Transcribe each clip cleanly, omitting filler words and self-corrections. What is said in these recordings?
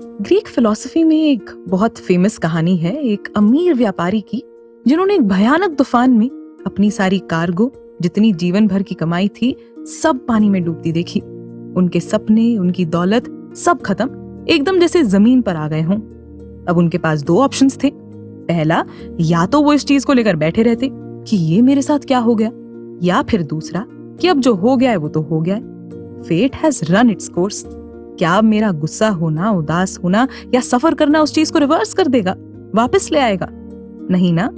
Greek philosophy में एक बहुत फेमस कहानी है एक अमीर व्यापारी की, जिन्होंने एक भयानक तूफान में अपनी सारी कार्गो, जितनी जीवन भर की कमाई थी, सब पानी में डूबती देखी। उनके सपने, उनकी दौलत सब खत्म, एकदम जैसे जमीन पर आ गए हों। अब उनके पास दो ऑप्शंस थे। पहला, या तो वो इस चीज को लेकर बैठे रहते कि ये मेरे साथ क्या हो गया, या फिर दूसरा कि अब जो हो गया है वो तो हो गया है। Fate has run its course. क्या अब मेरा गुस्सा होना, उदास होना या सफर करना उस चीज को रिवर्स कर देगा, वापस ले आएगा? नहीं ना।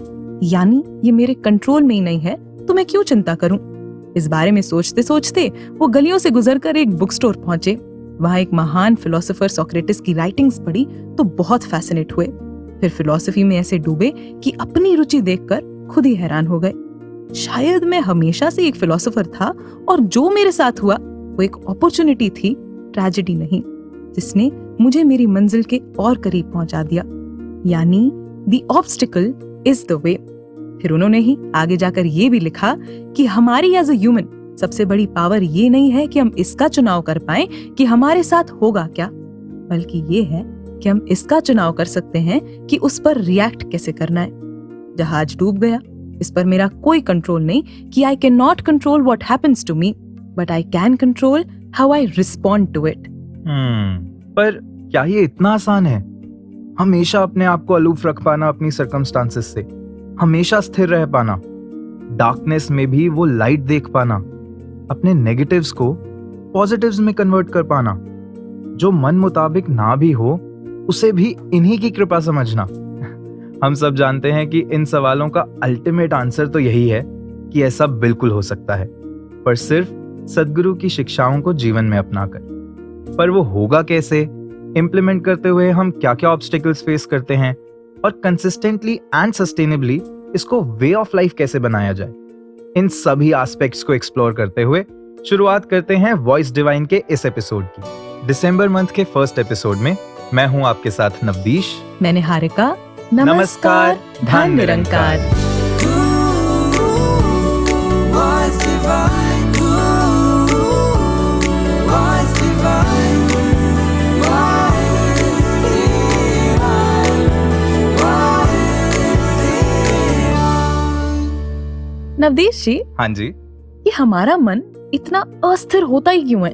यानी ये मेरे कंट्रोल में ही नहीं है, तो मैं क्यों चिंता करूं? इस बारे में सोचते सोचते वो गलियों से गुजरकर एक बुक स्टोर पहुंचे। वहां एक महान फिलोसोफर सोक्रेटिस की राइटिंग्स पढ़ी तो बहुत फैसिनेट हुए। फिर फिलॉसफी में ऐसे डूबे कि अपनी रुचि देखकर खुद ही हैरान हो गए। शायद मैं हमेशा से एक फिलोसोफर था और जो मेरे साथ हुआ वो एक अपॉर्चुनिटी थी, ट्रेजेडी नहीं, जिसने मुझे मेरी मंजिल के और करीब पहुंचा दिया। यानी the obstacle is the way. फिर उन्होंने ही आगे जाकर ये भी लिखा कि हमारी एज अ ह्यूमन सबसे बड़ी पावर ये नहीं है कि हम इसका चुनाव कर पाएं कि हमारे साथ होगा क्या, बल्कि ये है कि हम इसका चुनाव कर सकते हैं कि उस पर रिएक्ट कैसे करना है। जहाज डूब गया, इस पर मेरा कोई कंट्रोल नहीं कि I can not control what happens to me, but I can control how I respond to it. पर क्या ये इतना आसान है? हमेशा अपने आप को अलूफ रख पाना अपनी सर्कमस्टांसेस से, हमेशा स्थिर रह पाना, डार्कनेस में भी वो लाइट देख पाना, अपने नेगेटिव्स को पॉजिटिव्स में कन्वर्ट कर पाना, जो मन मुताबिक ना भी हो उसे भी इन्हीं की कृपा समझना। हम सब जानते हैं कि इन सवालों का अल्टीमेट आंसर तो यही है कि ऐसा बिल्कुल हो सकता है, पर सिर्फ सद्गुरु की शिक्षाओं को जीवन में अपनाकर। पर वो होगा कैसे? इम्प्लीमेंट करते हुए हम क्या क्या ऑब्स्टिकल्स फेस करते हैं और कंसिस्टेंटली एंड सस्टेनेबली इसको वे ऑफ लाइफ कैसे बनाया जाए, इन सभी एस्पेक्ट्स को एक्सप्लोर करते हुए शुरुआत करते हैं वॉइस डिवाइन के इस एपिसोड की। दिसंबर मंथ के फर्स्ट एपिसोड में मैं हूं आपके साथ नवदीश, मैं निहारिका। नमस्कार, धन निरंकार। नवदीश जी। हाँ जी। ये हमारा मन इतना अस्थिर होता ही क्यों है?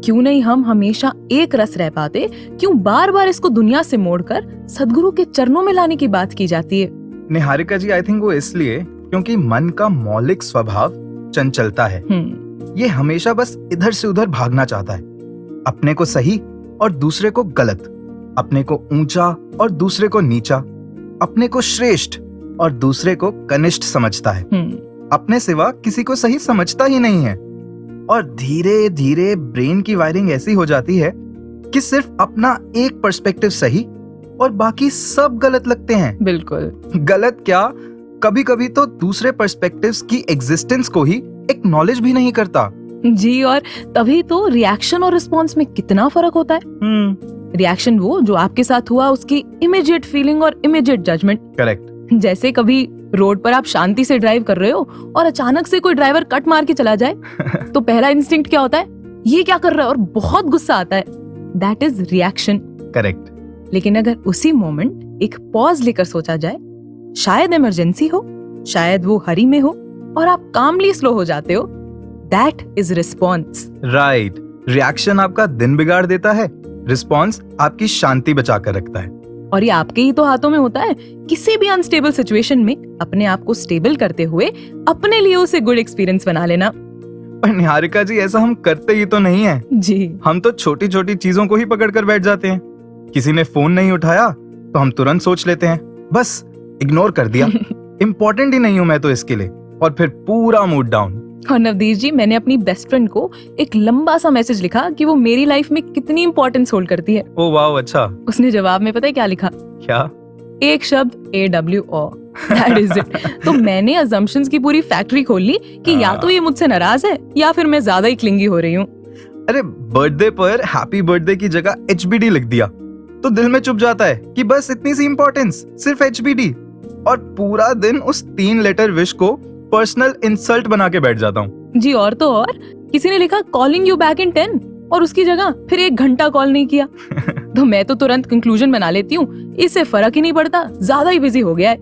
क्यों नहीं हम हमेशा एक रस रह पाते? क्यों बार बार इसको दुनिया से मोड़कर सद्गुरु के चरणों में लाने की बात की जाती है? निहारिका जी, आई थिंक वो इसलिए क्योंकि मन का मौलिक स्वभाव चंचलता है। ये हमेशा बस इधर से उधर भागना चाहता है, अपने को सही और दूसरे को गलत, अपने को ऊंचा और दूसरे को नीचा, अपने को श्रेष्ठ और दूसरे को कनिष्ठ समझता है। अपने सिवा किसी को सही समझता ही नहीं है। और धीरे धीरे ब्रेन की वायरिंग ऐसी हो जाती है कि सिर्फ अपना एक पर्सपेक्टिव सही और बाकी सब गलत लगते हैं। बिल्कुल गलत क्या, कभी कभी तो दूसरे पर्सपेक्टिव्स की एग्जिस्टेंस को ही एक्नॉलेज भी नहीं करता जी। और तभी तो रिएक्शन और रिस्पॉन्स में कितना फर्क होता है। रिएक्शन वो जो आपके साथ हुआ, उसकी इमीडिएट फीलिंग और इमीडिएट जजमेंट। करेक्ट। जैसे कभी रोड पर आप शांति से ड्राइव कर रहे हो और अचानक से कोई ड्राइवर कट मार के चला जाए तो पहला इंस्टिंक्ट क्या होता है? ये क्या कर रहा है? और बहुत गुस्सा आता है। That is reaction. करेक्ट। लेकिन अगर उसी मोमेंट एक पॉज लेकर सोचा जाए, शायद इमरजेंसी हो, शायद वो हरी में हो और आप कामली स्लो हो जाते हो, that is response. Right. Reaction आपका दिन बिगाड़ देता है, रिस्पॉन्स आपकी शांति बचा कर रखता है। और ये आपके ही तो हाथों में होता है। किसी भी अनस्टेबल सिचुएशन में अपने आप को स्टेबल करते हुए अपने लिए उसे गुड एक्सपीरियंस बना लेना। पर निहारिका जी, ऐसा हम करते ही तो नहीं है जी। हम तो छोटी छोटी चीजों को ही पकड़ कर बैठ जाते हैं। किसी ने फोन नहीं उठाया तो हम तुरंत सोच लेते हैं बस इग्नोर कर दिया, इम्पोर्टेंट ही नहीं हूं मैं तो इसके लिए, और फिर पूरा मूड डाउन। और नवदीश जी, मैंने अपनी बेस्ट फ्रेंड को एक लंबा सा मैसेज लिखा कि वो मेरी लाइफ में कितनी इंपॉर्टेंस होल्ड करती है। ओह वाह, अच्छा। उसने जवाब में पता है क्या लिखा? क्या? एक शब्द AWO, that is it। तो मैंने assumptions की पूरी फैक्ट्री खोल ली कि या तो ये मुझसे नाराज है या फिर मैं ज्यादा ही क्लिंगी हो रही हूँ। अरे बर्थडे पर हैप्पी बर्थडे की जगह HBD लिख दिया तो दिल में चुप जाता है कि बस इतनी सी इंपॉर्टेंस, सिर्फ HBD, और पूरा दिन उस 3 लेटर विश को पर्सनल इंसल्ट बना के बैठ जाता हूँ जी। और तो और किसी ने लिखा कॉलिंग यू बैक इन 10 और उसकी जगह फिर 1 घंटा कॉल नहीं किया। तो मैं तो तुरंत कंक्लूजन बना लेती हूँ, इससे फर्क ही नहीं पड़ता, ज्यादा ही बिजी हो गया है,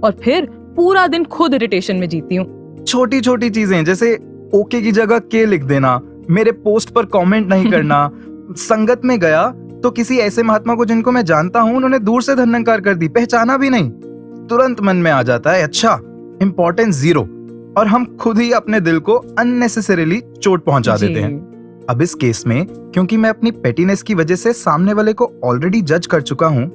और फिर पूरा दिन खुद इरिटेशन में जीती हूँ। छोटी छोटी चीजें जैसे ओके की जगह के लिख देना, मेरे पोस्ट पर कमेंट नहीं करना, संगत में गया तो किसी ऐसे महात्मा को जिनको मैं जानता हूँ उन्होंने दूर से धन्यकार कर दी, पहचाना भी नहीं, तुरंत मन में आ जाता है अच्छा इंपॉर्टेंस 0, और हम खुद ही अपने दिल को अननेसेसरीली चोट पहुंचा देते हैं। अब इस केस में क्योंकि मैं अपनी पेटीनेस की वजह से सामने वाले को ऑलरेडी जज कर चुका हूँ,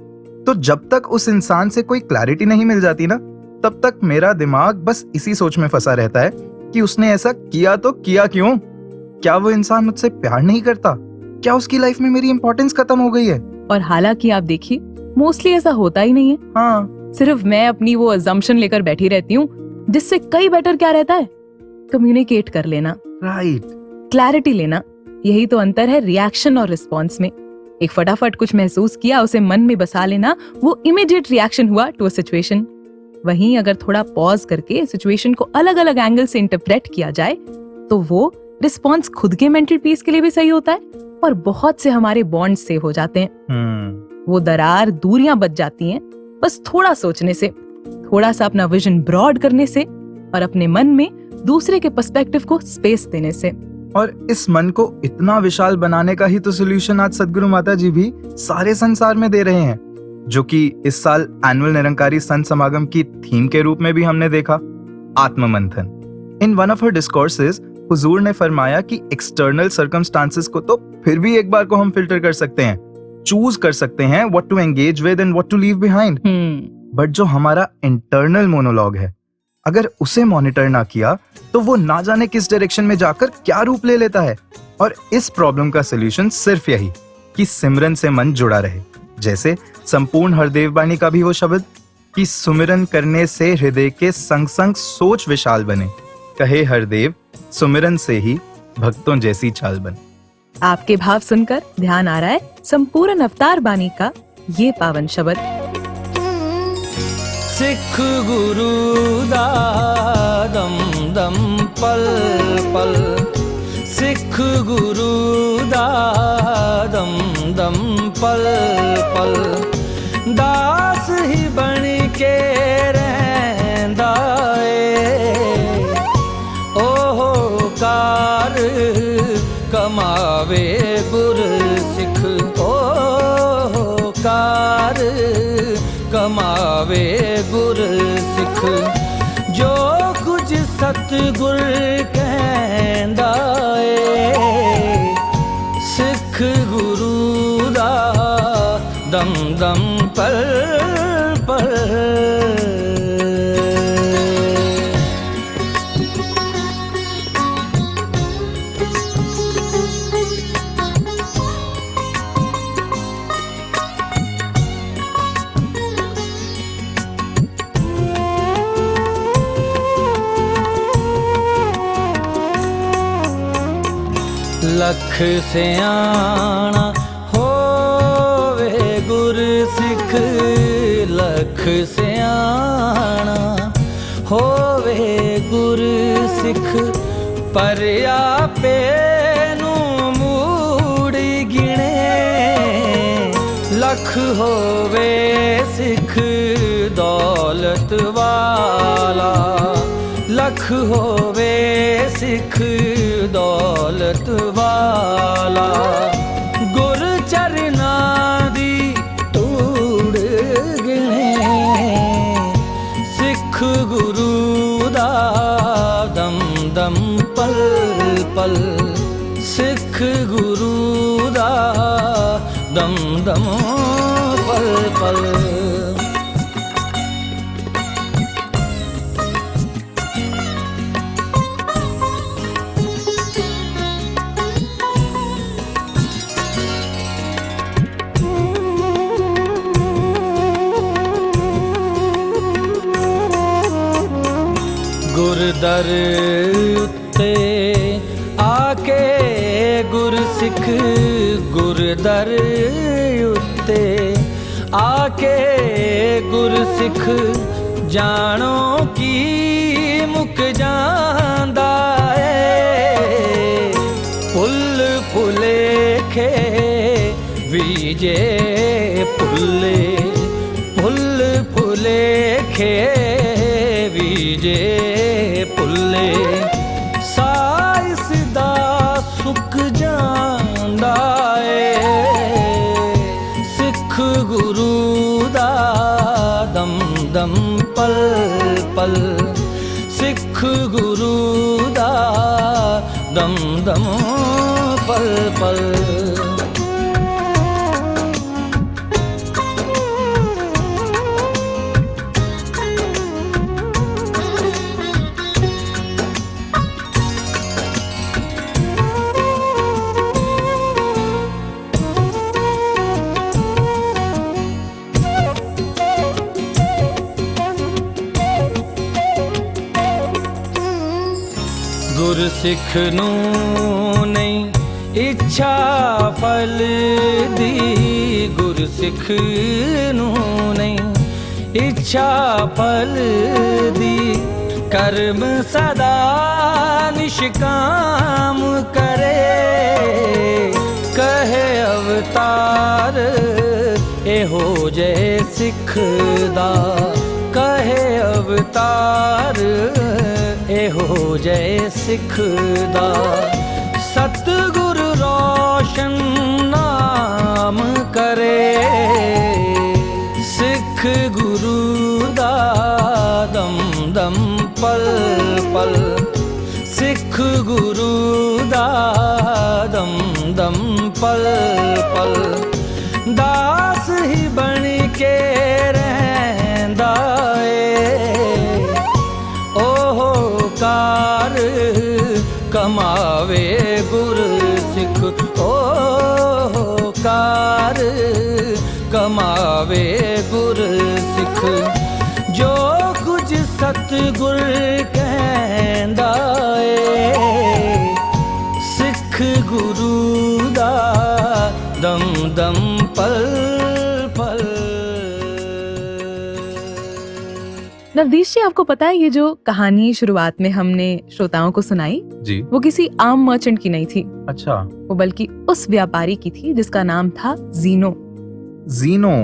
तो जब तक उस इंसान से कोई क्लैरिटी नहीं मिल जाती ना, तब तक मेरा दिमाग बस इसी सोच में फंसा रहता है कि उसने ऐसा किया तो किया क्यों? क्या वो इंसान मुझसे प्यार नहीं करता? क्या उसकी लाइफ में मेरी इंपॉर्टेंस खत्म हो गई है? और हालांकि आप देखिए मोस्टली ऐसा होता ही नहीं है। हाँ, सिर्फ मैं अपनी वो अजम्पशन लेकर बैठी रहती हूँ, जिससे कई बेटर क्या रहता है, कम्युनिकेट कर लेना, राइट, क्लैरिटी लेना। यही तो अंतर है रिएक्शन और रिस्पॉन्स में। एक फटाफट कुछ महसूस किया, उसे मन में बसा लेना, वो इमीडिएट रिएक्शन हुआ टू अ सिचुएशन। वहीं अगर थोड़ा पॉज करके सिचुएशन को अलग अलग एंगल से इंटरप्रेट किया जाए, तो वो रिस्पॉन्स खुद के मेंटल पीस के लिए भी सही होता है, और बहुत से हमारे बॉन्ड सेव हो जाते हैं। वो दरार, दूरियां बच जाती हैं बस थोड़ा सोचने से, थोड़ा सा अपना विजन ब्रॉड करने से, और अपने मन में दूसरे के पर्सपेक्टिव को स्पेस देने से। और इस मन को इतना विशाल बनाने का ही तो सोल्यूशन आज सदगुरु माता जी भी सारे संसार में दे रहे हैं, जो कि इस साल एनुअल निरंकारी संत समागम की थीम के रूप में भी हमने देखा, आत्म मंथन। In one of her discourses हुजूर ने फरमाया कि एक्सटर्नल सर्कमस्टांसेस को तो फिर भी एक बार को हम फिल्टर कर सकते हैं, चूज कर सकते हैं what to engage with and what to leave behind, but जो हमारा इंटरनल मोनोलॉग है, अगर उसे मॉनिटर ना किया तो वो ना जाने किस डायरेक्शन में जाकर क्या रूप ले लेता है। और इस प्रॉब्लम का सलूशन सिर्फ यही कि सिमरन से मन जुड़ा रहे। जैसे संपूर्ण हरदेव बानी का भी वो शब्द कि सुमिरन करने से हृदय के संग संग सोच विशाल बने, कहे हरदेव सुमिरन से ही भक्तों जैसी चाल बने। आपके भाव सुनकर ध्यान आ रहा है संपूर्ण अवतार बानी का ये पावन शब्द। सिख गुरु दा दम दम पल पल, सिख गुरु दा दम दम पल पल, दास ही बन के रहंदा ए, ओहो कार कमावे गुर सिख, ओहो कार कमावे गुर सिख, जो कुछ सतगुर कहंदा ए, सिख गुरु दा दम दम पल पल। लख सियाणा होवे गुर सिख, लख सियाणा होवे गुर सिख, पर आपे नू मूड़ गिणे, लख होवे सिख दौलत वाला, लख होवे सिख दौलत वाला, गुर चरना दी तूड़ गिणे, सिख गुरु दा दम दम पल पल, सिख गुरु दा दम दम पल पल। गुरदर उत्ते आके गुर सिख, गुरदर उत्ते आके गुर सिख, जानो की मुक जांदा ए, फुल फुलेखे वीजे पुल्ले फुल फुले खे वीजे पुल्ले साइसदा सुक जांदा ए सिख गुरु दा दम दम पल पल सिख गुरु दा दम दम पल पल गुरसिख नू नहीं इच्छा फल दी गुरसिख नू नहीं इच्छा फल दी कर्म सदा निष्काम करे कहे अवतार एहो जय सिख दा कहे अवतार एहो जय सिख दा सतगुर रोशन नाम करे सिख गुरु दा दम दम पल पल सिख गुरु दा दम दम पल पल दास ही बन के रहंदा कार कमावे गुर सिख ओ कार कमावे गुर सिख जो कुछ सतगुर कहंदा ए सिख गुरु दा दम दम पल पल। नवदीश जी, आपको पता है ये जो कहानी शुरुआत में हमने श्रोताओं को सुनाई जी, वो किसी आम मर्चेंट की नहीं थी। अच्छा, वो बल्कि उस व्यापारी की थी जिसका नाम था ज़ीनो। ज़ीनो,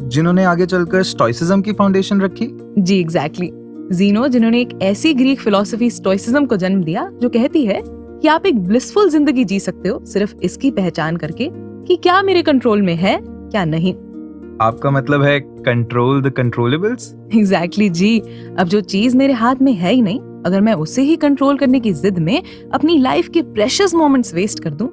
जिन्होंने आगे चलकर स्टोइसिज्म की फाउंडेशन रखी। जी एग्जैक्टली, ज़ीनो जिन्होंने एक ऐसी ग्रीक फिलॉसफी स्टोइसिज्म को जन्म दिया जो कहती है कि आप एक ब्लिसफुल जिंदगी जी सकते हो सिर्फ इसकी पहचान करके कि क्या मेरे कंट्रोल में है क्या नहीं। आपका मतलब है कंट्रोल द कंट्रोलेबल्स। एग्जैक्टली जी, अब जो चीज मेरे हाथ में है ही नहीं, अगर मैं उसे ही कंट्रोल करने की जिद में अपनी लाइफ के प्रेशियस मोमेंट्स वेस्ट कर दूं,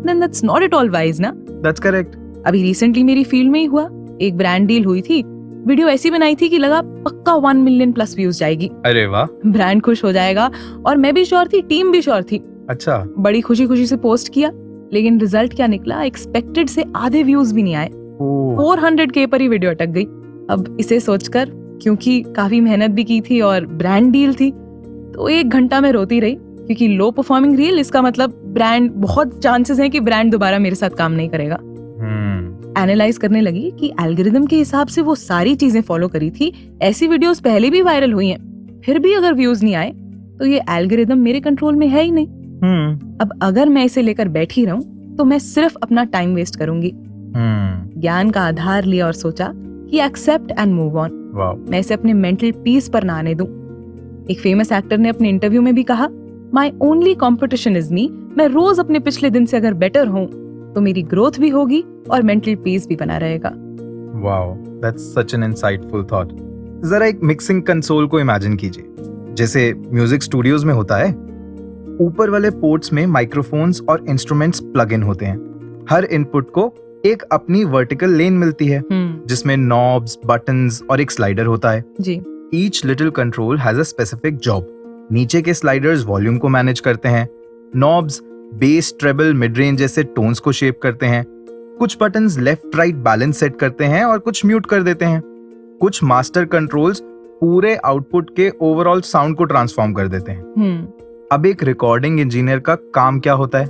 then that's not at all wise ना। That's correct। अभी रिसेंटली मेरी फील्ड में ही हुआ, एक ब्रांड डील हुई थी, वीडियो ऐसी बनाई थी कि लगा पक्का 1 मिलियन प्लस व्यूज जाएगी। अरे वाह, ब्रांड खुश हो जाएगा और मैं भी श्योर थी, टीम भी श्योर थी। अच्छा, बड़ी खुशी खुशी से पोस्ट किया, लेकिन रिजल्ट क्या निकला, एक्सपेक्टेड से आधे व्यूज भी नहीं आए। 400K पर ही वीडियो अटक गई। अब इसे सोचकर, क्योंकि काफी मेहनत भी की थी और ब्रांड डील थी, तो 1 घंटा में रोती रही, क्योंकि लो परफॉर्मिंग रील, इसका मतलब ब्रांड, बहुत चांसेस हैं कि ब्रांड दोबारा मेरे साथ काम नहीं करेगा। एनालाइज करने लगी कि एल्गोरिदम के हिसाब से वो सारी चीजें फॉलो करी थी, ऐसी वीडियोस पहले भी वायरल हुई हैं, फिर भी अगर व्यूज नहीं आए तो ये एल्गोरिदम मेरे कंट्रोल में है ही नहीं। अब अगर मैं इसे लेकर बैठी रहूं तो मैं सिर्फ अपना टाइम वेस्ट करूंगी। ज्ञान का आधार लिया और सोचा कि एक्सेप्ट एंड मूव ऑन। मैं इसे अपने मेंटल पीस पर ना आने दूं। एक फेमस एक्टर ने अपने इंटरव्यू में भी कहा, my only competition is me. मैं रोज अपने पिछले दिन से अगर बेटर हूं तो मेरी ग्रोथ भी होगी और मेंटल पीस भी बना रहेगा। Wow, that's such an insightful thought. जरा एक मिक्सिंग कंसोल को इमेजिन कीजिए, जैसे म्यूजिक स्टूडियोज में होता है। ऊपर वाले पोर्ट्स में माइक्रोफोन्स और इंस्ट्रूमेंट्स प्लग इन होते हैं। हर इनपुट को एक अपनी वर्टिकल लेन मिलती है, जिसमें नॉब्स, बटन्स और एक स्लाइडर होता है। जी। Each little control has a specific job. नीचे के स्लाइडर्स वॉल्यूम को मैनेज करते हैं, knobs bass, treble, mid range जैसे टोन्स को शेप करते हैं, कुछ buttons left right balance set करते हैं और कुछ म्यूट कर देते हैं, कुछ मास्टर कंट्रोल्स पूरे आउटपुट के ओवरऑल साउंड को ट्रांसफॉर्म कर देते हैं। अब एक रिकॉर्डिंग इंजीनियर का काम क्या होता है?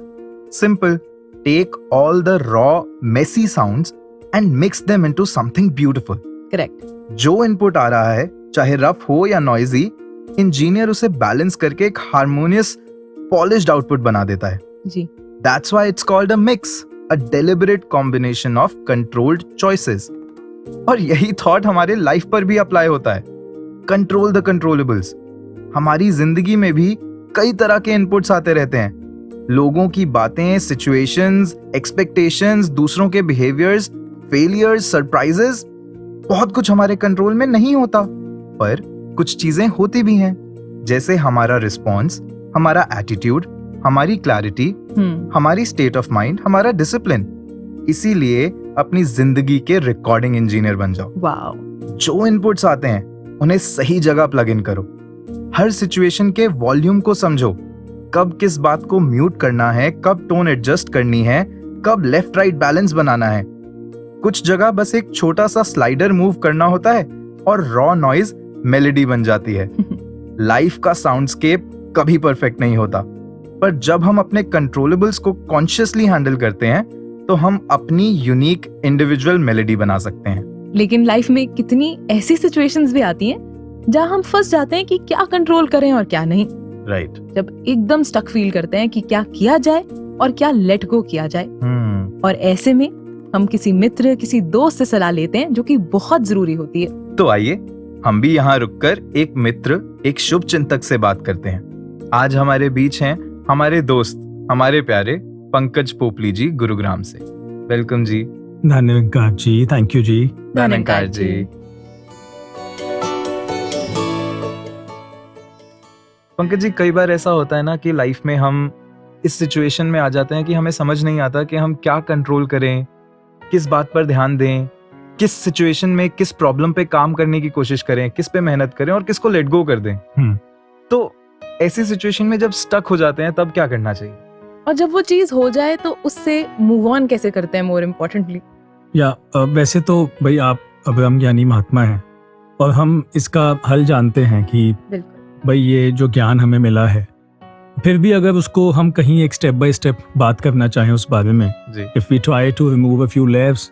Simple, take all the raw messy sounds and mix them into something beautiful. Correct. जो इनपुट आ रहा है, चाहे रफ हो या नॉइजी, इंजीनियर उसे बैलेंस करके एक हार्मोनियस, पॉलिश्ड आउटपुट बना देता है। जी। That's why it's called a mix. a deliberate combination of controlled choices. और यही थॉट हमारे लाइफ पर भी अप्लाई होता है. Control the controllables. हमारी जिंदगी में भी कई तरह के इनपुट्स आते रहते हैं. लोगों की बातें, सिचुएशंस, एक्सपेक्टेशंस, दूसरों के बिहेवियर्स, फेलियर्स, सरप्राइजेस, बहुत कुछ हमारे कंट्रोल में नहीं होता. पर कुछ चीजें होती भी हैं, जैसे हमारा रिस्पॉन्स, हमारा एटीट्यूड, हमारी क्लैरिटी, हमारी स्टेट ऑफ माइंड, हमारा डिसिप्लिन. इसीलिए अपनी जिंदगी के रिकॉर्डिंग इंजीनियर बन जाओ. वाओ. जो इनपुट्स आते हैं उन्हें सही जगह प्लग इन करो. हर सिचुएशन के वॉल्यूम को समझो. कब किस बात को म्यूट करना है, कब टोन एडजस्ट करनी है, कब लेफ्ट राइट बैलेंस बनाना है. कुछ जगह बस एक छोटा सा स्लाइडर मूव करना होता है और रॉ नॉइज मेलोडी बन जाती है. लाइफ का साउंडस्केप कभी परफेक्ट नहीं होता, पर जब हम अपने कंट्रोलेबल्स को कॉन्शियसली हैंडल करते हैं तो हम अपनी यूनिक इंडिविजुअल मेलोडी बना सकते हैं. लेकिन लाइफ में कितनी ऐसी सिचुएशंस भी आती हैं जहां हम फंस जाते हैं कि क्या कंट्रोल करें और क्या नहीं. राइट. जब एकदम स्टक फील करते हैं कि क्या किया जाए और क्या लेट गो किया जाए. और ऐसे में हम किसी मित्र, किसी दोस्त से सलाह लेते हैं, जो कि बहुत जरूरी होती है. तो आइए हम भी यहाँ रुककर एक मित्र, एक शुभ चिंतक से बात करते हैं. आज हमारे बीच हैं हमारे दोस्त, हमारे प्यारे पंकज पोपली जी गुरुग्राम से. वेलकम जी. धन्यवाद जी. थैंक यू जी. धन्यवाद जी. पंकज जी, कई बार ऐसा होता है ना कि लाइफ में हम इस सिचुएशन में आ जाते हैं कि हमें समझ नहीं आता कि हम क्या कंट्रोल करें, किस बात पर ध्यान दें, किस सिचुएशन में किस प्रॉब्लम पे काम करने की कोशिश करें, किस पे मेहनत करें और किसको लेट गो कर दें. तो ऐसी सिचुएशन में जब स्टक हो जाते हैं तब क्या करना चाहिए? और जब वो चीज हो जाए तो उससे मूव ऑन कैसे करते हैं, मोर इम्पोर्टेंटली? या वैसे तो भाई आप अब्रह्म ज्ञानी महात्मा हैं और हम इसका हल जानते हैं कि भाई ये जो ज्ञान हमें मिला है, फिर भी अगर उसको हम कहीं एक स्टेप बाय स्टेप बात करना चाहें उस बारे में, if we try to remove a few layers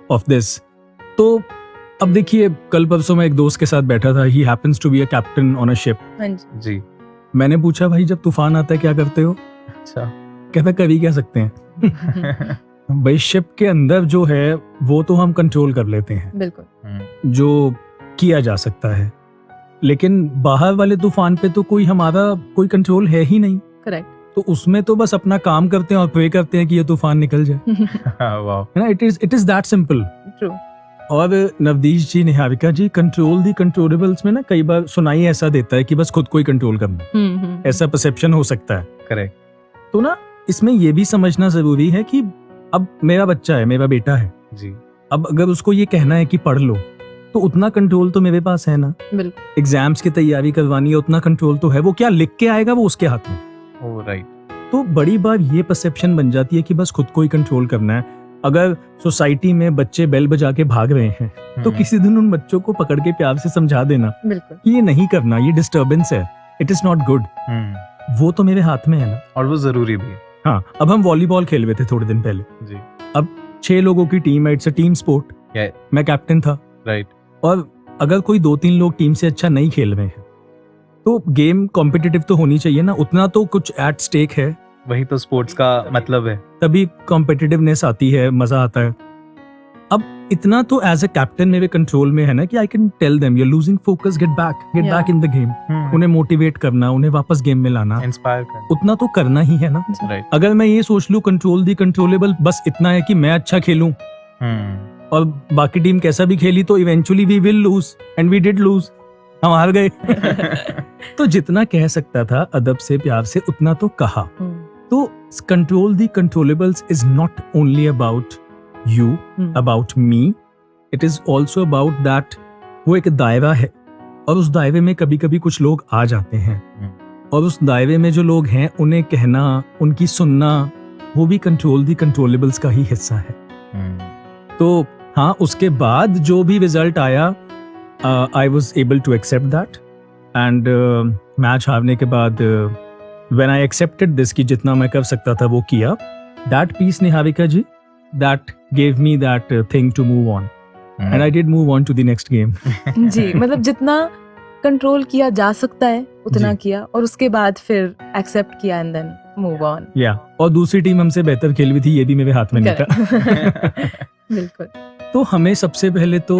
of this, तो अब देखिए कल परसों मैं एक दोस्त के साथ बैठा था. He happens to be a captain on a ship. जी. मैंने पूछा भाई जब तूफान आता है क्या करते हो? अच्छा. कहता कर ही क्या सकते हैं. भाई शिप के अंदर जो है वो तो हम कंट्रोल कर लेते हैं. बिल्कुल. जो किया जा सकता है, लेकिन बाहर वाले तूफान पे तो हमारा कोई कंट्रोल है ही नहीं. करेक्ट. तो उसमें तो बस अपना काम करते हैं और प्रे करते हैं कि ये तूफान निकल जाए. वाह. है ना? It is that simple. True. और नवदीश जी, निहारिका जी, कंट्रोल दी कंट्रोलेबल्स में ना कई बार सुनाई ऐसा देता है कि बस खुद को ही कंट्रोल करना, ऐसा परसेप्शन हो सकता है. करेक्ट. तो ना इसमें ये भी समझना जरूरी है कि अब मेरा बच्चा है, मेरा बेटा है जी. अब अगर उसको ये कहना है कि पढ़ लो, तो उतना कंट्रोल तो मेरे पास है ना. बिल्कुल. एग्जाम्स की तैयारी करवानी है, उतना कंट्रोल तो है. वो क्या लिख के आएगा वो उसके हाथ में. Oh right. तो बड़ी बात ये परसेप्शन बन जाती है कि बस खुद को ही कंट्रोल करना है. अगर सोसाइटी में बच्चे बेल बजा के भाग रहे हैं तो किसी दिन उन बच्चों को पकड़ के प्यार से समझा देना कि ये नहीं करना, ये डिस्टर्बेंस है, इट इज नॉट गुड. वो तो मेरे हाथ में है ना, और वो जरूरी भी है. हाँ. अब हम वॉलीबॉल खेल रहे थे थोड़े दिन पहले जी. अब 6 लोगों की टीम है, इट्स अ टीम स्पोर्ट. मैं कैप्टन था. राइट. और अगर कोई 2-3 लोग टीम से अच्छा नहीं खेल रहे हैं तो गेम कॉम्पिटिटिव तो होनी चाहिए ना, उतना तो कुछ एट स्टेक है. वही तो स्पोर्ट्स का मतलब है. तभी कॉम्पिटिटिवनेस आती है, मजा आता है. अब इतना तो एज अ कैप्टन मेरे कंट्रोल में है ना कि I can tell them you are losing focus, get back in the game. उन्हें मोटिवेट करना, उन्हें वापस गेम में लाना, इंस्पायर करना, उतना तो करना ही है ना. अगर मैं ये सोच लूं कंट्रोल दी कंट्रोलेबल बस इतना है कि मैं अच्छा खेलूं और बाकी टीम कैसा भी खेली, तो eventually we will lose and we did lose. हम हार गए. तो जितना कह सकता था अदब से, प्यार से, उतना तो कहा. तो control the controllables is not only about you, about me. It is also about that वो एक दायरा है और उस दायरे में कभी कभी कुछ लोग आ जाते हैं और उस दायरे में जो लोग हैं उन्हें कहना, उनकी सुनना, वो भी कंट्रोल दी कंट्रोलेबल्स का ही हिस्सा है. तो हाँ, उसके बाद जो भी रिजल्ट आया, I was able to accept that. And match हारने के बाद when I accepted this कि जितना मैं कर सकता था वो किया, that piece, Niharika ji, that gave me that thing to move on. And I did move on to the next game. जी, मतलब जितना कंट्रोल किया जा सकता है उतना किया और उसके बाद फिर एक्सेप्ट किया एंड देन मूव ऑन। या और दूसरी टीम हमसे बेहतर खेल भी थी, ये भी मेरे हाथ में नहीं था। बिल्कुल। तो हमें सबसे पहले तो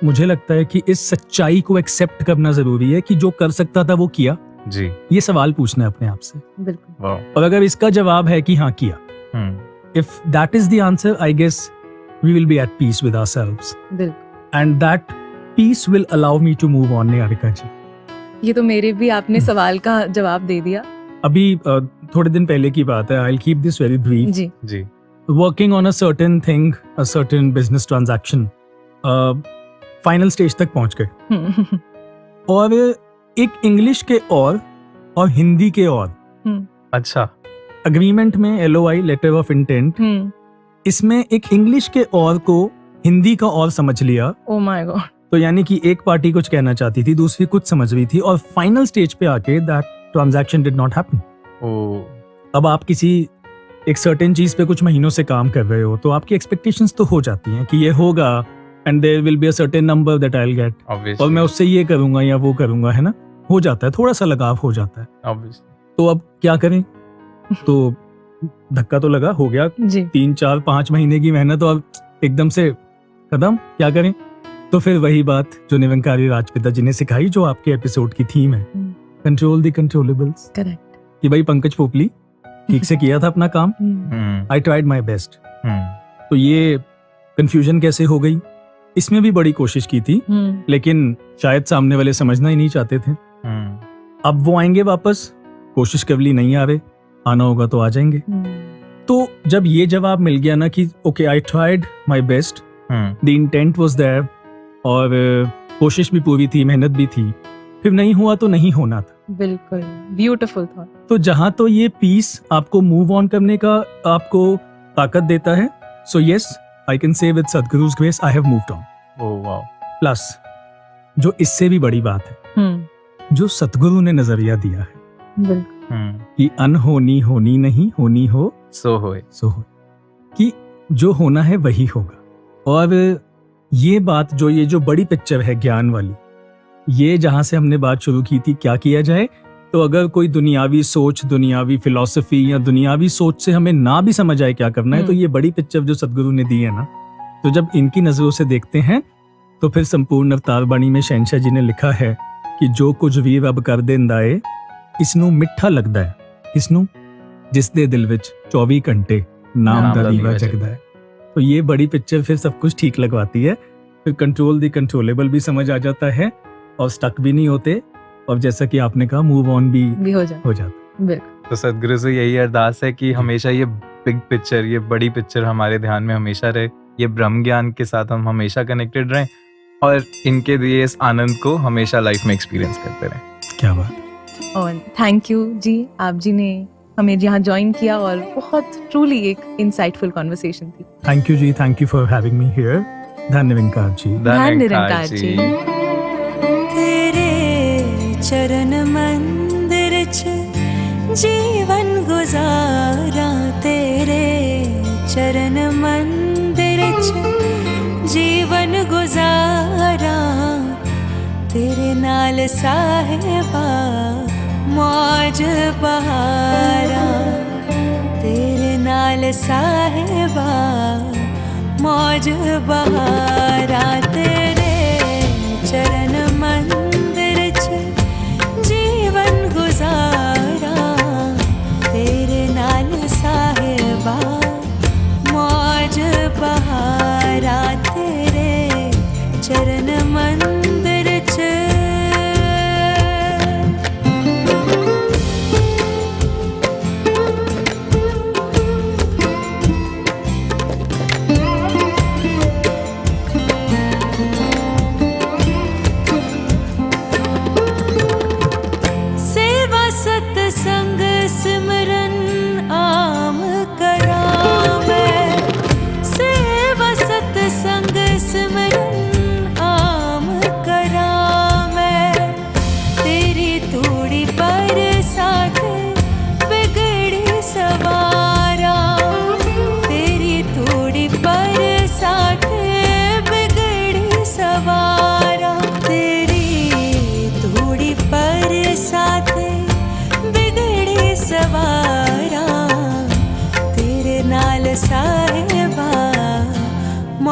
मुझे लगता है कि इस सच्चाई को एक्सेप्ट करना जरूरी है कि जो कर सकता था वो किया। जी। ये सवाल पूछना है अपने आप से। बिल्कुल। वाह। और अगर इसका जवाब है कि हाँ किया, if that is the answer, I guess we will be at peace with ourselves बिल्कुल। And that peace will allow me to move on. Niharika ji, ये तो मेरे भी आपने सवाल का जवाब दे दिया। अभी थोड़े दिन पहले की बात है, I will keep this very brief. जी। जी। Working on a certain thing, a certain business transaction, final stage तक पहुंच गए और एक इंग्लिश के और हिंदी के और अच्छा। अग्रीमेंट में LOI, लेटर ऑफ इंटेंट, इसमें एक इंग्लिश के और को हिंदी का और समझ लिया। Oh my God. तो यानी कि एक पार्टी कुछ कहना चाहती थी, दूसरी कुछ समझ रही थी, और फाइनल स्टेज पे आके that transaction did not happen. अब आप किसी एक सर्टेन चीज पे कुछ महीनों से काम कर रहे हो तो आपकी एक्सपेक्टेशंस तो हो जाती हैं कि ये होगा and there will be a certain number that I will get, और मैं उससे ये करूंगा या वो करूंगा, है ना, हो जाता है, थोड़ा सा लगाव हो जाता है। तो अब क्या करें? तो धक्का तो लगा, हो गया जी। 3, 4, 5 महीने की मेहनत और एकदम से खत्म, क्या करें? तो फिर वही बात जो निरंकारी राजपिता जी ने सिखाई, जो आपके एपिसोड की थीम है, कंट्रोल द कंट्रोलेबल्स। करेक्ट। कि भाई पंकज पोपली ठीक से किया था अपना काम, आई ट्राइड माई बेस्ट। तो ये कंफ्यूजन कैसे हो गई, इसमें भी बड़ी कोशिश की थी, लेकिन शायद सामने वाले समझना ही नहीं चाहते थे। अब वो आएंगे वापस, कोशिश कर ली, नहीं आ रहे, आना होगा तो आ जाएंगे। तो जब ये जवाब मिल गया ना कि okay I tried my best, the intent was there, और कोशिश भी पूरी थी, मेहनत भी थी, फिर नहीं हुआ तो नहीं होना था। बिल्कुल, ब्यूटीफुल थॉट। तो जहां तो ये पीस आपको मूव ऑन करने का आपको ताकत देता है, so yes I can say with Sadhguru's grace I have moved on. Oh wow. Plus जो इससे भी बड़ी बात है, जो सतगुरु ने नजरिया दिया है कि अनहोनी होनी नहीं, होनी हो सो होए। कि जो होना है वही होगा। और ये बात जो बड़ी पिक्चर है ज्ञान वाली, ये जहां से हमने बात शुरू की थी, क्या किया जाए, तो अगर कोई दुनियावी सोच, दुनियावी फिलॉसफी या दुनियावी सोच से हमें ना भी समझ आए क्या करना है, तो ये बड़ी पिक्चर जो सद्गुरु ने दी है ना, तो जब इनकी नजरों से देखते हैं तो फिर संपूर्ण अवतार बाणी में शहंशाह जी ने लिखा है कि जो कुछ वीर अब कर देंदा है इसनू मिठा लगदा है, किसनू? जिस दे दिल विच 24 घंटे नाम दा दीवा जगदा है। तो ये बड़ी पिक्चर फिर सब कुछ ठीक लगवाती है, फिर कंट्रोल दी कंट्रोलेबल भी समझ आ जाता है और स्टक भी नहीं होते, और जैसा कि आपने कहा मूव ऑन भी हो जाता। बिल्कुल। तो सदगुरु से यही अरदास है कि हमेशा ये बिग पिक्चर, ये बड़ी पिक्चर हमारे ध्यान में हमेशा रहे, ये ब्रह्म ज्ञान के साथ हम हमेशा कनेक्टेड रहें और इनके दिए इस आनंद को हमेशा लाइफ में एक्सपीरियंस करते रहें। क्या बात। और थैंक यू जी, आप जी ने हमें यहाँ ज्वाइन किया और बहुत ट्रूली एक इंसाइटफुल कॉन्वर्सेशन थी। थैंक यू जी, thank you for having me here. धन्य निरंकार जी। धन्य निरंकार जी। तेरे चरण मंदिर च जीवन गुजारा, तेरे चरण मंदिर च जीवन गुजारा, तेरे नाल साहिबा मौज बहारा, तेरे नाल साहिबा मौज बहारा, तेरे चरण मंदिर च जीवन गुजारा, तेरे नाल साहिबा मौज बहारा, तेरे चरण मंदिर च।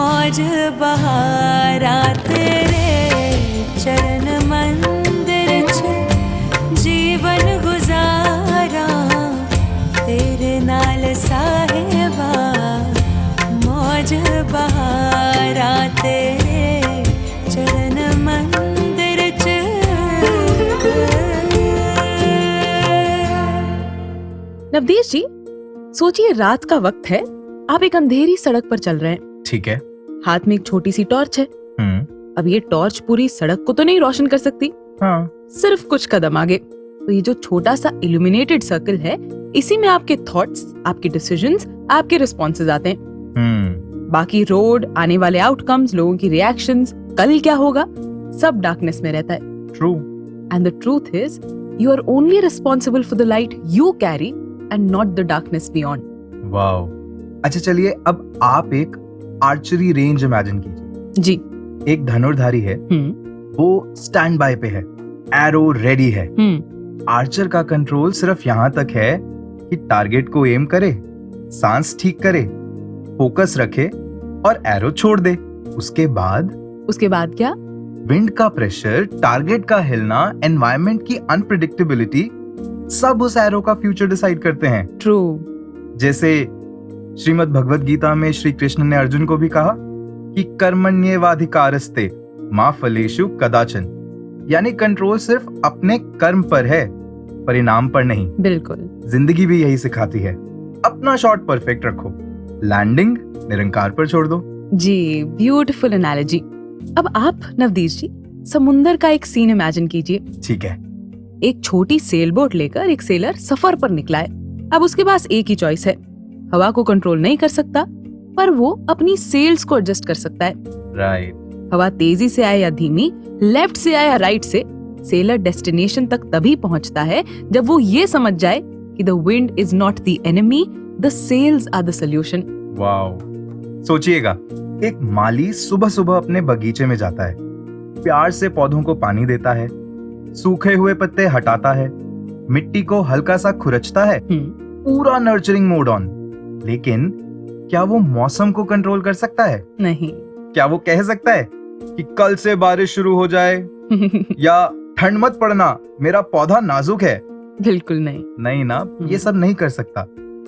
मौज बहारा तेरे चरण मंदिर च जीवन गुजारा तेरे नाल साहिबा मौज बहारा तेरे चरण मंदिर च नवदीश जी, सोचिए रात का वक्त है, आप एक अंधेरी सड़क पर चल रहे हैं, ठीक है। हाथ में एक छोटी सी टॉर्च है। अब ये टॉर्च पूरी सड़क को तो नहीं रोशन कर सकती, हाँ। सिर्फ कुछ कदम आगे तो ये जो छोटा सा इल्यूमिनेटेड सर्कल है, इसी में आपके थॉट्स, आपके डिसीजंस, आपके रिस्पॉन्सेज आते हैं। बाकी रोड, आने वाले आउटकम्स, लोगों की रिएक्शंस, कल क्या होगा, सब डार्कनेस में रहता है। True. And the truth is you are only responsible for the light you carry and not the darkness beyond. Wow. अच्छा चलिए, अब आप एक आर्चरी रेंज इमेजिन कीजिए। जी। एक धनुर्धारी है, वो स्टैंड बाय पे है, एरो रेडी है। आर्चर का कंट्रोल सिर्फ यहाँ तक है कि टारगेट को एम करे, सांस ठीक करे, फोकस रखे और एरो छोड़ दे। उसके बाद क्या? विंड का प्रेशर, टारगेट का हिलना, एनवायरनमेंट की अनप्रेडिक्टेबिलिटी, सब उस एरो का फ्यूचर डिसाइड करते हैं। ट्रू। जैसे श्रीमद् भगवत गीता में श्री कृष्ण ने अर्जुन को भी कहा कि कर्मण्येवाधिकारस्ते मा फलेषु कदाचन, यानी कंट्रोल सिर्फ अपने कर्म पर है, परिणाम पर नहीं। बिल्कुल। जिंदगी भी यही सिखाती है, अपना शॉट परफेक्ट रखो, लैंडिंग निरंकार पर छोड़ दो। जी, ब्यूटीफुल एनालॉजी। अब आप नवदीश जी समुंदर का एक सीन इमेजिन कीजिए। ठीक है। एक छोटी सेल बोट लेकर एक सेलर सफर पर निकला है। अब उसके पास एक ही चॉइस है, हवा को कंट्रोल नहीं कर सकता, पर वो अपनी सेल्स को एडजस्ट कर सकता है। राइट। हवा तेजी से आए या धीमी, लेफ्ट से आए या राइट से, सेलर डेस्टिनेशन तक तभी पहुंचता है जब वो ये समझ जाए कि the wind is not the enemy, the sails are the solution. Wow. सोचिएगा, एक माली सुबह सुबह अपने बगीचे में जाता है, प्यार से पौधों को पानी देता है, सूखे हुए पत्ते हटाता है, मिट्टी को हल्का सा खुरचता है, पूरा नर्चरिंग मोड ऑन। लेकिन क्या वो मौसम को कंट्रोल कर सकता है? नहीं। क्या वो कह सकता है कि कल से बारिश शुरू हो जाए या ठंड मत पड़ना, मेरा पौधा नाजुक है? बिल्कुल नहीं। नहीं ना, ये सब नहीं कर सकता।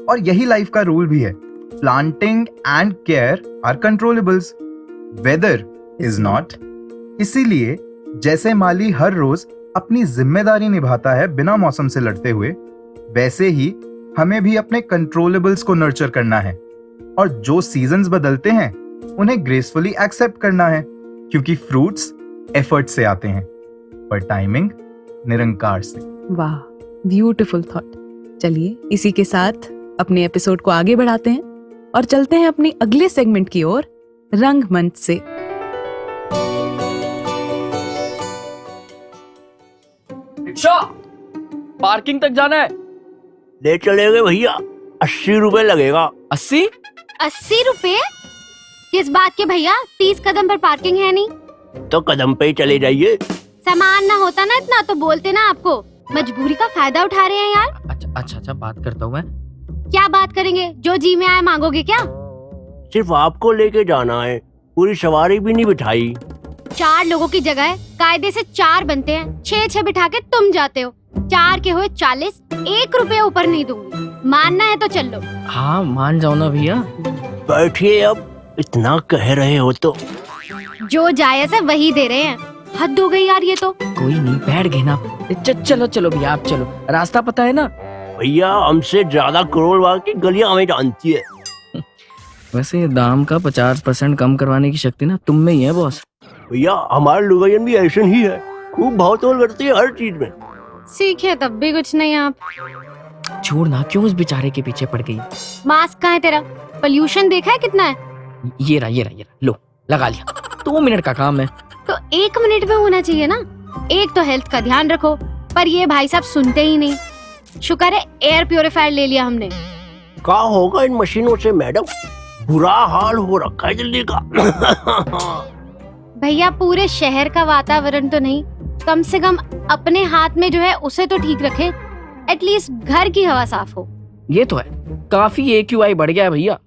और यही लाइफ का रूल भी है, planting and care are controllables, weather is not. इसीलिए जैसे माली हर रोज अपनी जिम्मेदारी निभाता है बिना मौसम से लड़ते हुए, वैसे ही हमें भी अपने कंट्रोलेबल्स को नर्चर करना है, और जो सीजन्स बदलते हैं उन्हें ग्रेसफुली एक्सेप्ट करना है, क्योंकि फ्रूट्स एफर्ट से आते हैं, पर टाइमिंग निरंकार से। वाह, ब्यूटीफुल थॉट। चलिए इसी के साथ अपने एपिसोड को आगे बढ़ाते हैं और चलते हैं अपने अगले सेगमेंट की ओर, रंगमंच से। रिक्शा, पार्किंग तक जाना है। ले चलेंगे भैया, 80 रुपए लगेगा। 80? 80 रुपए? किस बात के भैया? 30 कदम पर पार्किंग है नहीं। तो कदम पे ही चले जाइए। सामान ना होता ना इतना तो बोलते ना, आपको मजबूरी का फायदा उठा रहे हैं यार। अच्छा बात करता हूँ मैं। क्या बात करेंगे? जो जी में आए मांगोगे क्या? सिर्फ आपको लेके जाना है, पूरी सवारी भी नहीं बिठाई। 4 लोगों की जगह कायदे से 4 बनते हैं, 6 बिठा के तुम जाते हो। 4 के हुए 40, 1 रुपए ऊपर नहीं दूंगी। मानना है तो चल लो। हाँ मान जाओ ना भैया। बैठिए, अब इतना कह रहे हो तो। जो जायज है वही दे रहे हैं, हद हो गई यार ये तो। कोई नहीं, बैठ गए ना। चलो भैया, आप चलो, रास्ता पता है ना? भैया हमसे ज्यादा करोड़वाग की गलियां हमें जानती है। वैसे दाम का 50% कम करवाने की शक्ति ना तुम में ही है बॉस। भैया हमारे लुगायन भी ऐसे ही है, खूब भाव तोल करती है हर चीज में। सीखे तब भी कुछ नहीं आप। छोड़ ना, क्यों उस बेचारे के पीछे पड़ गई? मास्क कहाँ है तेरा? पोल्यूशन देखा है कितना है? ये रहा, लो लगा लिया। 2 मिनट का काम है तो 1 मिनट में होना चाहिए ना। एक तो हेल्थ का ध्यान रखो, पर ये भाई साहब सुनते ही नहीं। शुक्र है एयर प्योरीफायर ले लिया हमने। क्या होगा इन मशीनों से मैडम, बुरा हाल हो रखा है दिल्ली का। भैया पूरे शहर का वातावरण तो नहीं, कम से कम अपने हाथ में जो है उसे तो ठीक रखें। एटलीस्ट घर की हवा साफ हो। ये तो है, काफी AQI बढ़ गया है भैया।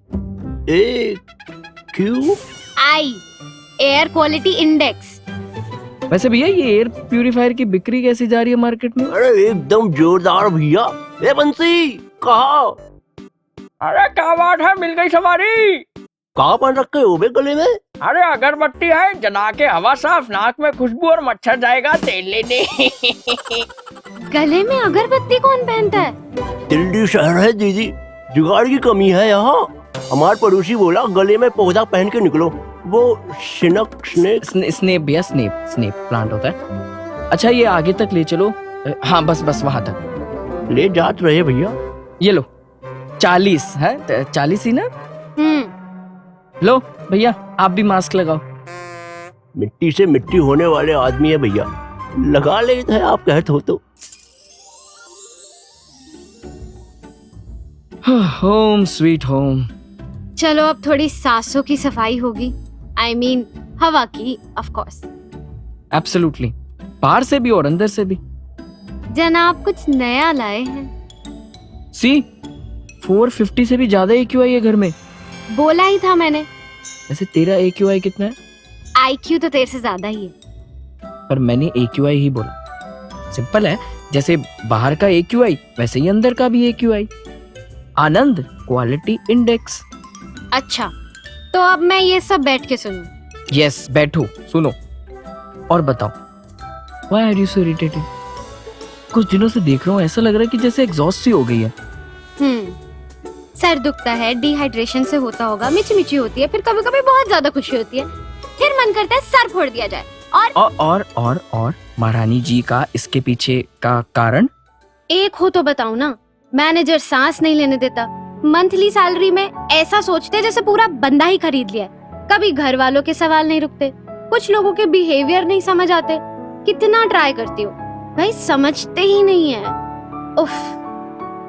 क्यों? आई, एयर क्वालिटी इंडेक्स। वैसे भैया ये एयर प्यूरिफायर की बिक्री कैसी जा रही है मार्केट में? अरे एकदम जोरदार भैया। ए बंसी कहा? अरे क्या बात है, मिल गई सवारी। कहाँ पहन रखे हो बे गले में? अरे अगरबत्ती है, जला के हवा साफ, नाक में खुशबू और मच्छर जाएगा तेल लेने। गले में अगरबत्ती कौन पहनता है? दिल्ली शहर है दीदी, जुगाड़ की कमी है यहाँ। हमार पड़ोसी बोला गले में पौधा पहन के निकलो, वो स्नेक स्नेप भैया, स्नेप प्लांट होता है। अच्छा ये आगे तक ले चलो। हाँ बस वहां तक ले जात रहे भैया। ये लो 40 है, 40 ही ना? लो भैया आप भी मास्क लगाओ। मिट्टी से मिट्टी होने वाले आदमी है भैया, लगा लेते हैं आप कहते हो तो। Home sweet home. चलो अब थोड़ी सांसों की सफाई होगी। I mean, हवा की, of course। एब्सोल्युटली, बाहर से भी और अंदर से भी। जनाब कुछ नया लाए हैं। सी 450 से भी ज्यादा AQI है घर में। बोला ही था मैंने। वैसे तेरा AQI कितना है? IQ तो तेरे से ज्यादा ही है। पर मैंने AQI ही बोला। सिंपल है, जैसे बाहर का AQI वैसे ही अंदर का भी AQI। आनंद क्वालिटी इंडेक्स। अच्छा तो अब मैं ये सब बैठ के सुनूं? यस बैठो सुनो और बताओ। Why are you so irritated? कुछ दिनों से देख रहा हूँ, ऐसा लग रहा है कि जैसे एग्जॉस्ट सी हो गई है। सर दुखता है, डिहाइड्रेशन से होता होगा, मिची मिची होती है, फिर कभी कभी बहुत ज्यादा खुशी होती है, फिर मन करता है सर फोड़ दिया जाए। और महारानी जी का इसके पीछे का कारण? एक हो तो बताओ ना। मैनेजर सांस नहीं लेने देता, मंथली सैलरी में ऐसा सोचते जैसे पूरा बंदा ही खरीद लिया है। कभी घर वालों के सवाल नहीं रुकते, कुछ लोगों के बिहेवियर नहीं समझ आते। कितना ट्राई करती हो भाई, समझते ही नहीं है। उफ,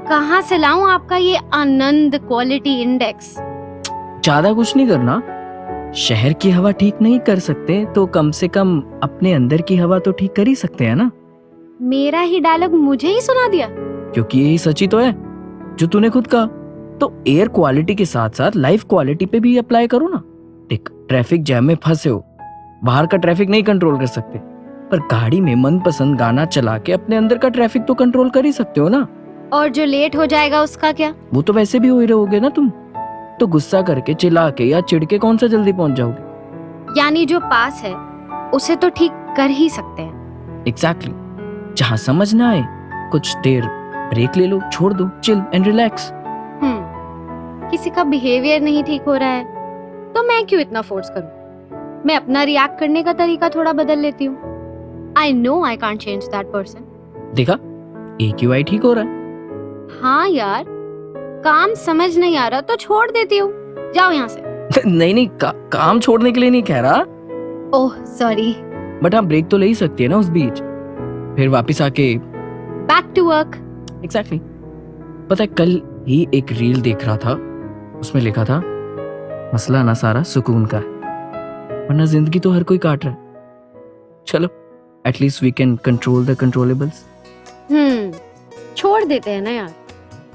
कहाँ से लाऊं आपका ये आनंद क्वालिटी इंडेक्स? ज्यादा कुछ नहीं करना। शहर की हवा ठीक नहीं कर सकते तो कम से कम अपने अंदर की हवा तो ठीक कर ही सकते हैं ना। मेरा ही डायलॉग मुझे ही सुना दिया। क्योंकि यही सच ही तो है जो तूने खुद कहा। तो एयर क्वालिटी के साथ साथ लाइफ क्वालिटी पे भी अप्लाई करो ना। देख, ट्रैफिक जैम में फंसे हो, बाहर का ट्रैफिक नहीं कंट्रोल कर सकते, पर गाड़ी में मनपसंद गाना चला के अपने अंदर का ट्रैफिक तो कंट्रोल कर ही सकते हो ना। और जो लेट हो जाएगा उसका क्या? वो तो वैसे भी हो ही रहोगे ना तुम। तो गुस्सा करके, चिल्ला के या चिढ़ के कौन सा जल्दी पहुंच जाओगे? यानी जो पास है उसे तो ठीक कर ही सकते हैं। एग्जैक्टली। जहाँ समझ ना आए कुछ देर ब्रेक ले लो, छोड़ दो, चिल एंड रिलैक्स। किसी का बिहेवियर नहीं ठीक हो रहा है तो मैं क्यों इतना फोर्स करूं? मैं अपना रिएक्ट करने का तरीका थोड़ा बदल लेती हूँ। I know I can't change that person। देखा, AQI ठीक हो रहा है। हाँ यार, काम समझ नहीं आ रहा तो छोड़ देती हूँ, जाओ यहाँ से। नहीं काम छोड़ने के लिए नहीं कह रहा। Oh sorry. बट हाँ ब्रेक तो ले ही सकती है ना उस बीच, फिर वापस आके बैक टू वर्क। एग्जैक्टली। पता है कल ही एक रील देख रहा था, उसमें लिखा था मसला ना सारा सुकून का है, वरना जिंदगी तो हर कोई काट रहा है। चलो at least we can control the controllables. छोड़ देते हैं ना यार,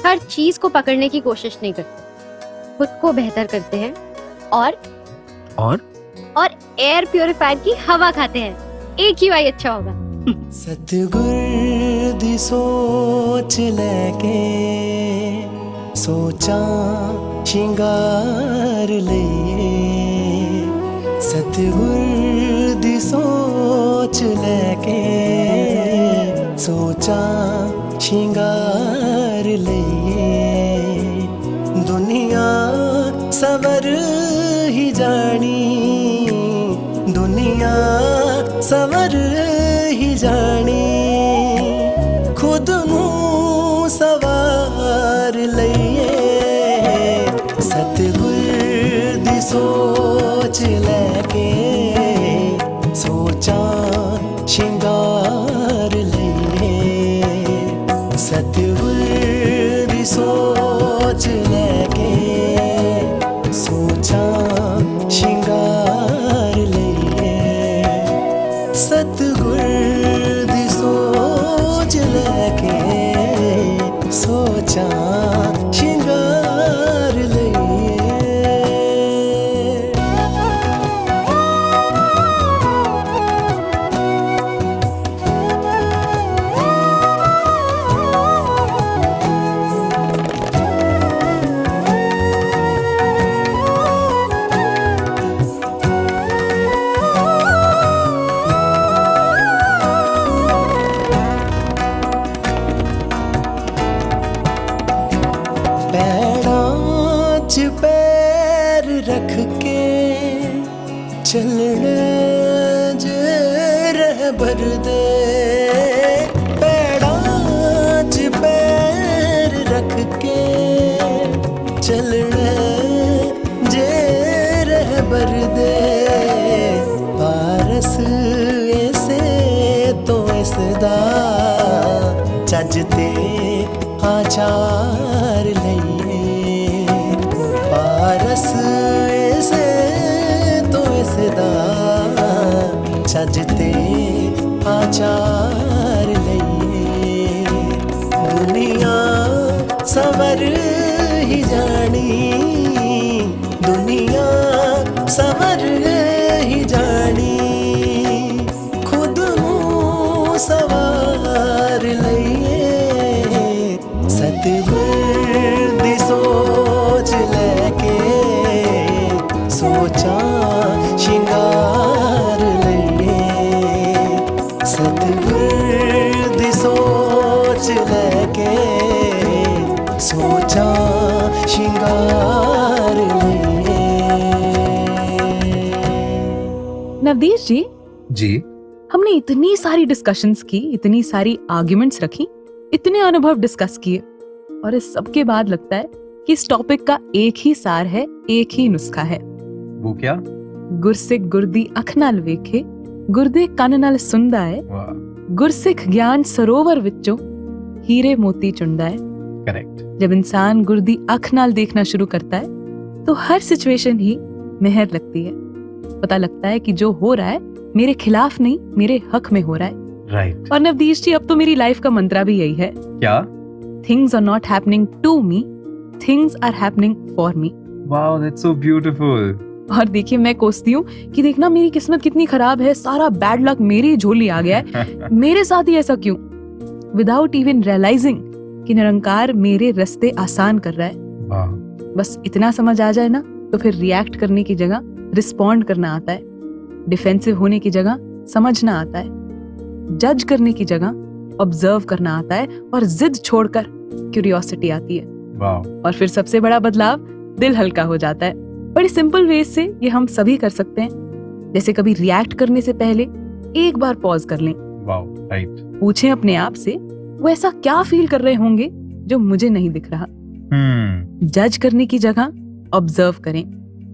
हर चीज को पकड़ने की कोशिश नहीं करते, खुद को बेहतर करते हैं और एयर प्यूरिफायर की हवा खाते हैं। AQI अच्छा होगा। सतगुर दी सोच लेके सोचा शिंगार लईए। सतगुर दी सोच लेके सोचा शिंगार लईए। दुनिया सवर ही जानी, दुनिया सवर ही जानी, खुद नूं सवार लईए। सतगुर दी सोच लेके सोचा शिंगार लईए। सतगुर दी सोच लेके सोचा शिंगार लईए। सतगुर चलने जे रहबर दे पैड़ां च पैर रख के चलने जे रहबर दे पारस ऐसे तो इसदा चजते आचार लइए पारस ऐसे तो इसदा चजते आचार लइए दुनिया सवर ही जानी दुनिया सवर ही जानी खुद मुँह सवार लइए सतगुर दी सोच लेके सोचा शिंगार लइए सतगुर दी सोच लेके सोचा शिंगार लइए। नवदीश जी, जी हमने इतनी सारी डिस्कशंस की, इतनी सारी आर्ग्यूमेंट्स रखी, इतने अनुभव डिस्कस किए, और इस सब के बाद लगता है कि इस टॉपिक का एक ही सार है, एक ही नुस्खा है। वो क्या? गुरसिख गुरदी अख नाल वेखे, गुरदे कन नाल सुनदा है, वाह, गुरसिख ज्ञान सरोवर विचों हीरे मोती चुनदा है। करेक्ट। जब इंसान गुरदी अख नाल देखना शुरू करता है तो हर सिचुएशन ही मेहर लगती है। पता लगता है कि जो हो रहा है मेरे खिलाफ नहीं, मेरे हक में हो रहा है। राइट। और नवदीश जी, अब तो मेरी लाइफ का मंत्रा भी यही है। क्या? Things are not happening to me, things are happening for me. Wow, that's so beautiful. और देखिए, मैं कोसती हूँ कि देखना मेरी किस्मत कितनी खराब है, सारा बैड लक मेरी झोली आ गया है, मेरे साथ ही ऐसा क्यों? विदाउट इवन रियलाइजिंग कि निरंकार मेरे रास्ते आसान कर रहा है। वाह। बस इतना समझ आ जाए ना, तो फिर रिएक्ट करने की जगह रिस्पॉन्ड करना आता है, डिफेंसिव होने की जगह समझना आता है, जज करने की जगह ऑब्जर्व करना आता है, और जिद छोड़कर क्यूरियोसिटी आती है। वाह। और फिर सबसे बड़ा बदलाव, दिल हल्का हो जाता है। बड़ी सिंपल वे से ये हम सभी कर सकते हैं। जैसे कभी रिएक्ट करने से पहले एक बार पॉज कर लें, वाह, राइट। पूछें अपने आप से वो ऐसा क्या फील कर रहे होंगे जो मुझे नहीं दिख रहा। जज करने की जगह ऑब्जर्व करें,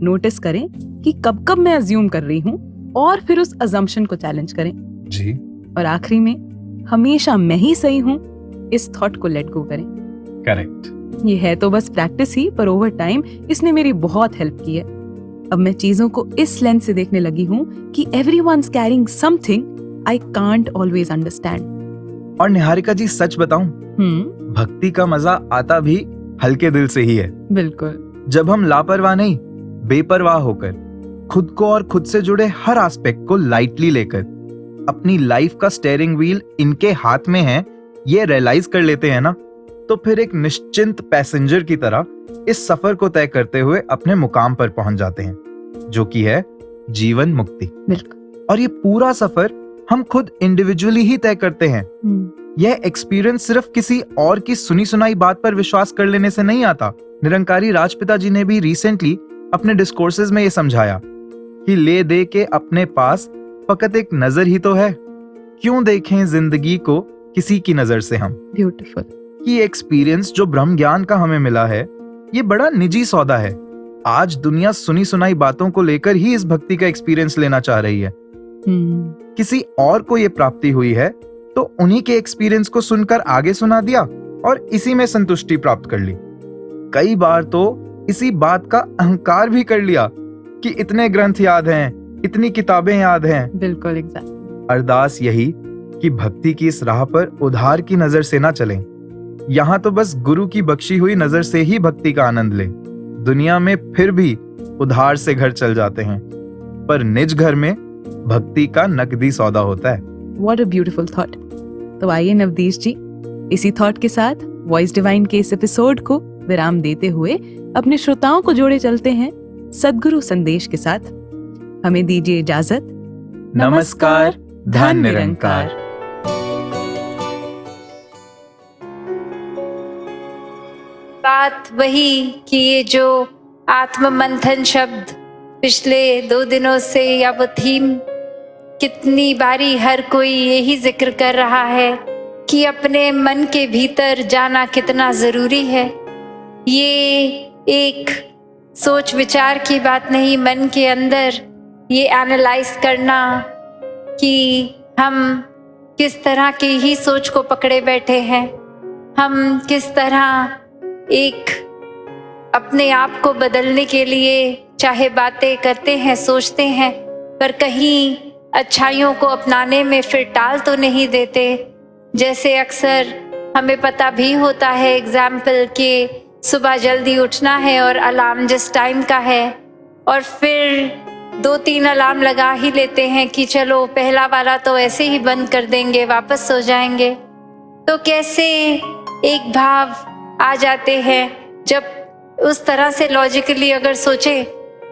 नोटिस करें कि कब कब मैं अज्यूम कर रही हूँ, और फिर उस अजम्पशन को चैलेंज करें। जी। और आखिरी में, हमेशा मैं ही सही हूँ, इस थॉट को लेट गो करें। करेक्ट। ये है तो बस प्रैक्टिस ही, पर ओवर टाइम इसने मेरी बहुत हेल्प की है। अब मैं चीजों को इस लेंस से देखने लगी हूँ कि everyone's carrying something I can't always understand. और निहारिका जी, सच बताऊं, भक्ति का मजा आता भी हल्के दिल से ही है। बिल्कुल। जब हम लापरवाह नहीं, बेपरवाह होकर खुद को और खुद से जुड़े हर एस्पेक्ट को लाइटली लेकर अपनी लाइफ का स्टीयरिंग व्हील इनके हाथ में है, ये रियलाइज कर लेते हैं ना, तो फिर एक निश्चिंत पैसेंजर की तरह इस सफर को तय करते हुए अपने मुकाम पर पहुंच जाते हैं, जो कि है जीवन मुक्ति। बिल्कुल। और ये पूरा सफर हम खुद इंडिविजुअली ही तय करते हैं। यह एक्सपीरियंस सिर्फ किसी और की सुनी सुनाई बात पर विश्वास कर लेने से नहीं आता। निरंकारी राजपिता जी ने भी रिसेंटली अपने डिस्कोर्सेज में ये समझाया कि ले दे के अपने पास फकत एक नजर ही तो है, क्यों देखें जिंदगी को किसी की नजर से हम। ब्यूटीफुल। कि एक्सपीरियंस जो ब्रह्म ज्ञान का हमें मिला है, ये बड़ा निजी सौदा है। आज दुनिया सुनी सुनाई बातों को लेकर ही इस भक्ति का एक्सपीरियंस लेना चाह रही है। किसी और को ये प्राप्ति हुई है तो उन्हीं के एक्सपीरियंस को सुनकर आगे सुना दिया और इसी में संतुष्टि प्राप्त कर ली। कई बार तो इसी बात का अहंकार भी कर लिया कि इतने ग्रंथ याद हैं, इतनी किताबें याद हैं। बिल्कुल, एग्जैक्टली। अरदास यही कि भक्ति की इस राह पर उधार की नजर से ना चलें। यहाँ तो बस गुरु की बख्शी हुई नजर से ही भक्ति का आनंद लें। दुनिया में फिर भी उधार से घर चल जाते हैं, पर निज घर में भक्ति का नकदी सौदा होता है। What a beautiful thought। तो आइए नवदीश जी, इसी थॉट के साथ वॉइस डिवाइन के इस एपिसोड को विराम देते हुए अपने श्रोताओं को जोड़े चलते हैं सद्गुरु संदेश के साथ। हमें दीजिए इजाजत। नमस्कार, धन निरंकार। बात वही कि ये जो आत्म मंथन शब्द पिछले 2 दिनों से या वो थीम, कितनी बारी हर कोई यही जिक्र कर रहा है कि अपने मन के भीतर जाना कितना ज़रूरी है। ये एक सोच विचार की बात नहीं, मन के अंदर ये एनालाइज करना कि हम किस तरह की ही सोच को पकड़े बैठे हैं, हम किस तरह एक अपने आप को बदलने के लिए चाहे बातें करते हैं, सोचते हैं, पर कहीं अच्छाइयों को अपनाने में फिर टाल तो नहीं देते। जैसे अक्सर हमें पता भी होता है, एग्जाम्पल के सुबह जल्दी उठना है और अलार्म जिस टाइम का है, और फिर 2-3 अलार्म लगा ही लेते हैं कि चलो पहला वाला तो ऐसे ही बंद कर देंगे, वापस सो जाएंगे। तो कैसे एक भाव आ जाते हैं जब उस तरह से लॉजिकली अगर सोचे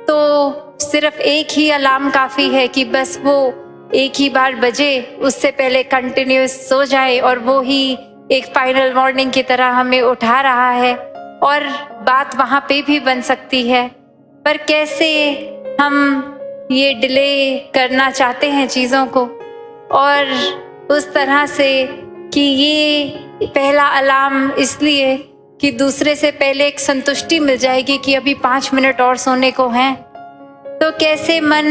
तो सिर्फ एक ही अलार्म काफ़ी है कि बस वो एक ही बार बजे, उससे पहले कंटिन्यूस सो जाए और वो ही एक फाइनल वार्निंग की तरह हमें उठा रहा है, और बात वहाँ पे भी बन सकती है। पर कैसे हम ये डिले करना चाहते हैं चीज़ों को, और उस तरह से कि ये पहला अलार्म इसलिए कि दूसरे से पहले एक संतुष्टि मिल जाएगी कि अभी 5 मिनट और सोने को हैं। तो कैसे मन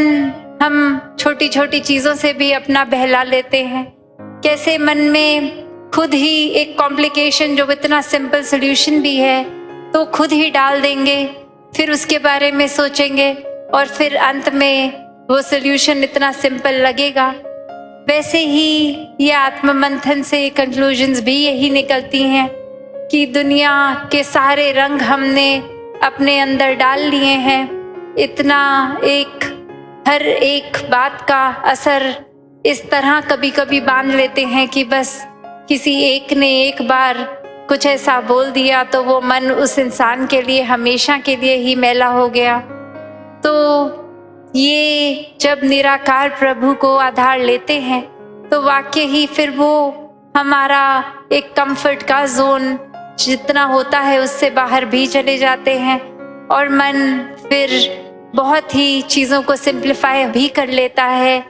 हम छोटी छोटी चीज़ों से भी अपना बहला लेते हैं, कैसे मन में खुद ही एक कॉम्प्लिकेशन जो इतना सिंपल सोल्यूशन भी है तो खुद ही डाल देंगे, फिर उसके बारे में सोचेंगे और फिर अंत में वो सोल्यूशन इतना सिंपल लगेगा। वैसे ही ये आत्ममंथन से कंक्लूजन्स भी यही निकलती हैं कि दुनिया के सारे रंग हमने अपने अंदर डाल लिए हैं, इतना एक हर एक बात का असर इस तरह कभी कभी बांध लेते हैं कि बस किसी एक ने एक बार कुछ ऐसा बोल दिया तो वो मन उस इंसान के लिए हमेशा के लिए ही मैला हो गया। तो ये जब निराकार प्रभु को आधार लेते हैं तो वाकई ही फिर वो हमारा एक कंफर्ट का जोन जितना होता है उससे बाहर भी चले जाते हैं, और मन फिर बहुत ही चीज़ों को सिंप्लीफाई भी कर लेता है।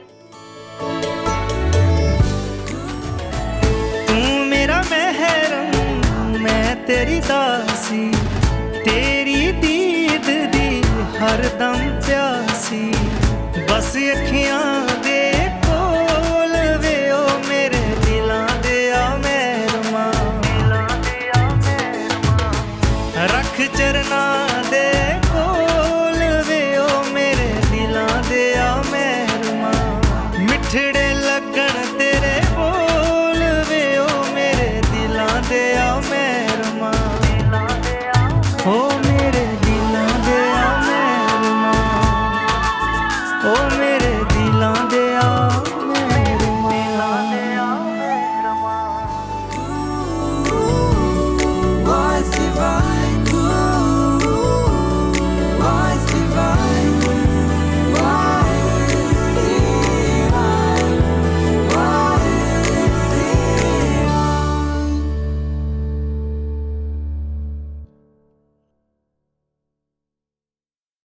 तू मेरा महरम, मैं तेरी दासी, तेरी दीद दी हरदम प्यासी, बस अखियां दे कोल वे ओ मेरे दिलां दे आ मेरमा, रख चरना दे कोल वे ओ मेरे दिलां दे आ मेरमा, मिठड़े लगन तेरे बोल वे ओ मेरे दिलां दे आ मेरमा, ओ मेरे दिलां दे आ मेरमा, ओ मेरे